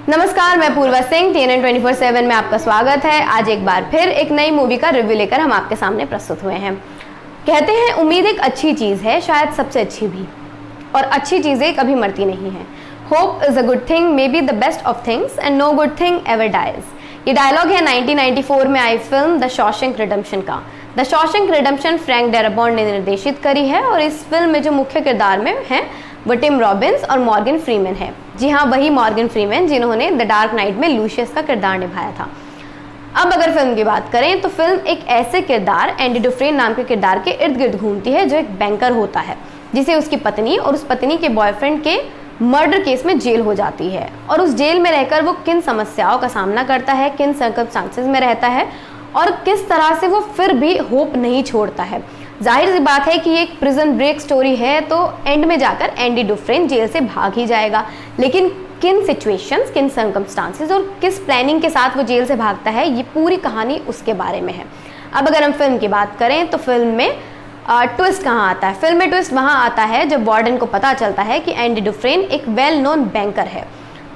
नमस्कार, मैं पूर्वा सिंह। TNN 24/7 में आपका स्वागत है। आज एक बार फिर एक नई मूवी का रिव्यू लेकर हम आपके सामने प्रस्तुत हुए हैं। कहते हैं उम्मीद एक अच्छी चीज़ है, शायद सबसे अच्छी भी, और अच्छी चीज़ें कभी मरती नहीं हैं। Hope is a good thing, may be the best of things and no good thing ever dies. ये डायलॉग है 1994 में आई फिल्म द शॉशैंक रिडेम्पशन का। The Shawshank Redemption Frank Darabont ने निर्देशित करी है और इस फिल्म में जो मुख्य किरदार में हैं वो टिम रॉबिन्स और मॉर्गन फ्रीमैन है। जी हाँ, वही मॉर्गन फ्रीमैन जिन्होंने द डार्क नाइट में लूशियस का किरदार निभाया था। अब अगर फिल्म की बात करें तो फिल्म एक ऐसे किरदार एंडी डुफ्रेन नाम के किरदार के इर्द गिर्द घूमती है जो एक बैंकर होता है, जिसे उसकी पत्नी और उस पत्नी के बॉयफ्रेंड के मर्डर केस में जेल हो जाती है। और उस जेल में रहकर वो किन समस्याओं का सामना करता है, किन सर्कमस्टांसेस में रहता है और किस तरह से वो फिर भी होप नहीं छोड़ता है। जाहिर सी बात है कि ये एक प्रिजन ब्रेक स्टोरी है, तो एंड में जाकर एंडी डुफ्रेन जेल से भाग ही जाएगा, लेकिन किन सिचुएशंस, किन सर्कमस्टांसेस और किस प्लानिंग के साथ वो जेल से भागता है, ये पूरी कहानी उसके बारे में है। अब अगर हम फिल्म की बात करें तो फिल्म में ट्विस्ट कहाँ आता है? फिल्म में ट्विस्ट वहाँ आता है जब वार्डन को पता चलता है कि एंडी डुफ्रेन एक वेल नोन बैंकर है।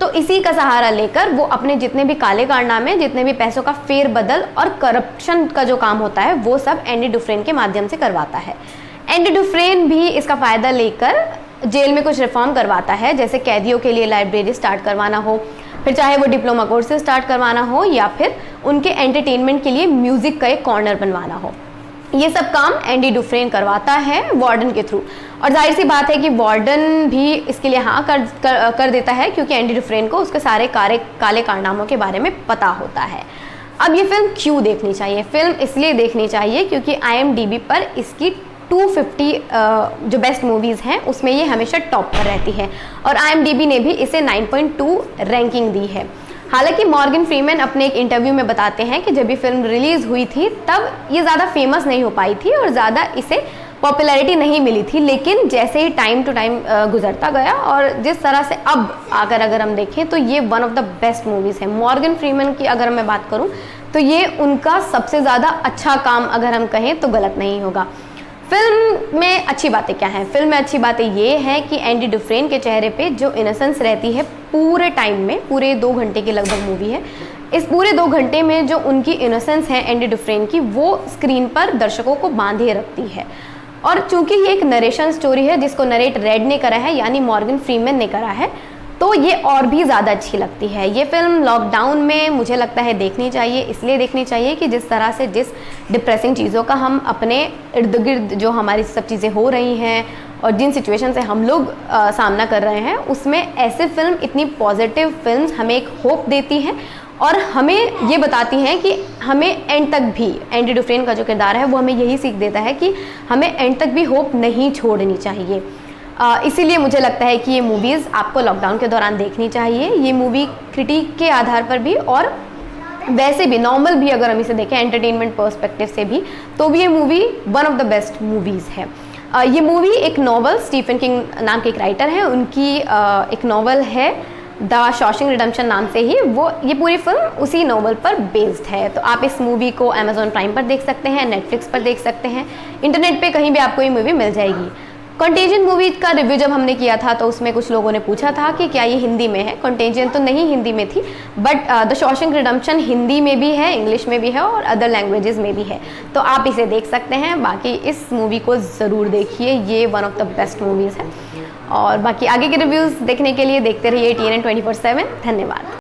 तो इसी का सहारा लेकर वो अपने जितने भी काले कारनामे, जितने भी पैसों का फेरबदल और करप्शन का जो काम होता है वो सब एंडी डुफ्रेन के माध्यम से करवाता है। एंडी डुफ्रेन भी इसका फ़ायदा लेकर जेल में कुछ रिफॉर्म करवाता है, जैसे कैदियों के लिए लाइब्रेरी स्टार्ट करवाना हो, फिर चाहे वो डिप्लोमा कोर्सेज स्टार्ट करवाना हो या फिर उनके एंटरटेनमेंट के लिए म्यूज़िक का एक कॉर्नर बनवाना हो। ये सब काम एंडी डुफ्रेन करवाता है वार्डन के थ्रू, और जाहिर सी बात है कि वार्डन भी इसके लिए हाँ कर देता है, क्योंकि एंडी डुफ्रेन को उसके सारे काले कारनामों के बारे में पता होता है। अब ये फिल्म क्यों देखनी चाहिए? फिल्म इसलिए देखनी चाहिए क्योंकि IMDb पर इसकी 250 जो बेस्ट मूवीज़ हैं उसमें ये हमेशा टॉप पर रहती है, और IMDb ने भी इसे 9.2 रैंकिंग दी है। हालांकि मॉर्गन फ्रीमैन अपने एक इंटरव्यू में बताते हैं कि जब ये फिल्म रिलीज़ हुई थी तब ये ज़्यादा फेमस नहीं हो पाई थी और ज़्यादा इसे पॉपुलैरिटी नहीं मिली थी, लेकिन जैसे ही टाइम टू टाइम गुजरता गया और जिस तरह से अब आकर अगर हम देखें तो ये one of the best movies है। मॉर्गन फ्रीमैन की अगर मैं बात करूं तो ये उनका सबसे ज़्यादा अच्छा काम अगर हम कहें तो गलत नहीं होगा। फिल्म में अच्छी बातें क्या हैं? फिल्म में अच्छी बातें ये हैं कि एंडी डुफ्रेन के चेहरे पे जो इनोसेंस रहती है पूरे टाइम में, पूरे 2 घंटे की लगभग मूवी है, इस पूरे 2 घंटे में जो उनकी इनोसेंस है एंडी डुफ्रेन की, वो स्क्रीन पर दर्शकों को बांधे रखती है। और चूंकि ये एक नरेशन स्टोरी है जिसको नरेट रेड ने करा है, यानी मॉर्गन फ्रीमैन ने करा है, तो ये और भी ज़्यादा अच्छी लगती है। ये फिल्म लॉकडाउन में मुझे लगता है देखनी चाहिए, इसलिए देखनी चाहिए कि जिस तरह से जिस डिप्रेसिंग चीज़ों का हम अपने इर्द गिर्द जो हमारी सब चीज़ें हो रही हैं और जिन सिचुएशन से हम लोग सामना कर रहे हैं, उसमें ऐसे फिल्म, इतनी पॉजिटिव फिल्म्स हमें एक होप देती हैं और हमें ये बताती हैं कि हमें एंड तक भी, एंडी डुफ्रेन का जो किरदार है वो हमें यही सीख देता है कि हमें एंड तक भी होप नहीं छोड़नी चाहिए। इसीलिए मुझे लगता है कि ये मूवीज़ आपको लॉकडाउन के दौरान देखनी चाहिए। ये मूवी क्रिटिक के आधार पर भी और वैसे भी नॉर्मल भी अगर हम इसे देखें एंटरटेनमेंट पर्सपेक्टिव से भी, तो भी ये movie one of the best movies है। ये मूवी एक नॉवल, स्टीफन किंग नाम के एक राइटर हैं, उनकी एक नॉवल है द शॉशैंक रिडेम्पशन नाम से ही, वो ये पूरी फिल्म उसी नॉवल पर बेस्ड है। तो आप इस मूवी को Amazon प्राइम पर देख सकते हैं, नेटफ्लिक्स पर देख सकते हैं, इंटरनेट पे कहीं भी आपको ये मूवी मिल जाएगी। कंटेजियन मूवी का रिव्यू जब हमने किया था तो उसमें कुछ लोगों ने पूछा था कि क्या ये हिंदी में है। कंटेजियन तो नहीं हिंदी में थी, but the Shawshank redemption Hindi में भी है, इंग्लिश में भी है और अदर लैंग्वेजेस में भी है, तो आप इसे देख सकते हैं। बाकी इस मूवी को ज़रूर देखिए, ये one of the best movies है। और बाकी आगे के रिव्यूज़ देखने के लिए देखते रहिए TNN 24/7। धन्यवाद।